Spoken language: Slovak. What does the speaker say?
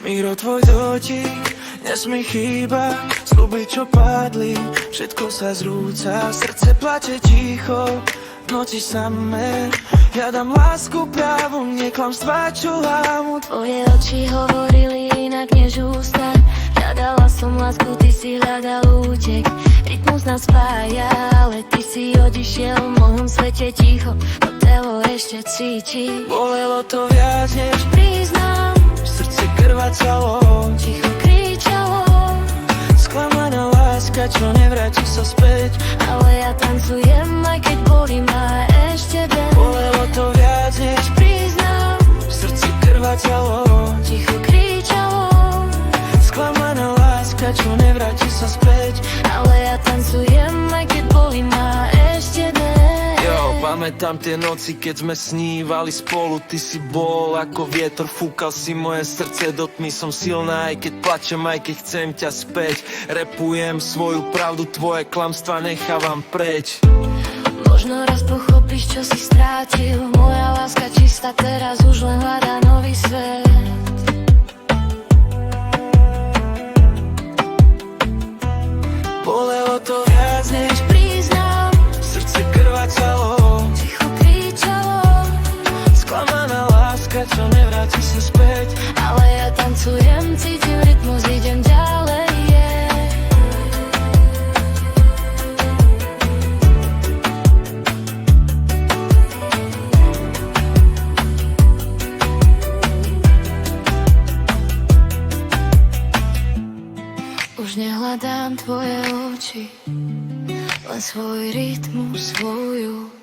Miro, tvoj dotyk nesmie chýbať, sľuby, čo padli, všetko sa zrúca, srdce plače ticho, v noci samé. Hľadám lásku právu, nie klamstvá, čo lámu. Tvoje oči hovorili inak než ústa. Hľadala som lásku, ty si hľadal útek. Rytmus nás spája, ale ty si odišiel. V mojom svete ticho, to telo ešte cíti. Bolelo to viac než Priznám, srdce krvácalo, ticho kričalo, sklamaná láska, čo nevráti sa späť. ale ja tancujem, aj keď bolí ma ešte viac. Bolelo to viac než Priznám, srdce krvácalo, ticho kričalo, sklamaná láska, čo nevráti sa späť. ale ja tancujem, aj keď bolí ma ešte viac. Jo, pamätám tie noci, keď sme snívali spolu. Ty si bol ako vietor, fúkal si moje srdce do tmy. Som silná, aj keď plačem, aj keď chcem ťa späť. Repujem svoju pravdu, tvoje klamstvá nechávam preč. Možno raz pochopíš, čo si strátil. Moja láska čistá teraz už len hľadá nový svet. Bolelo to viac než Priznám, srdce krvácalo, ticho kričalo, sklamaná láska, čo nevráti sa späť. ale ja tancujem, cítim rytmus, idem ďalej, yeah. Už nehľadám tvoje oči, len svoj rytmus, svoju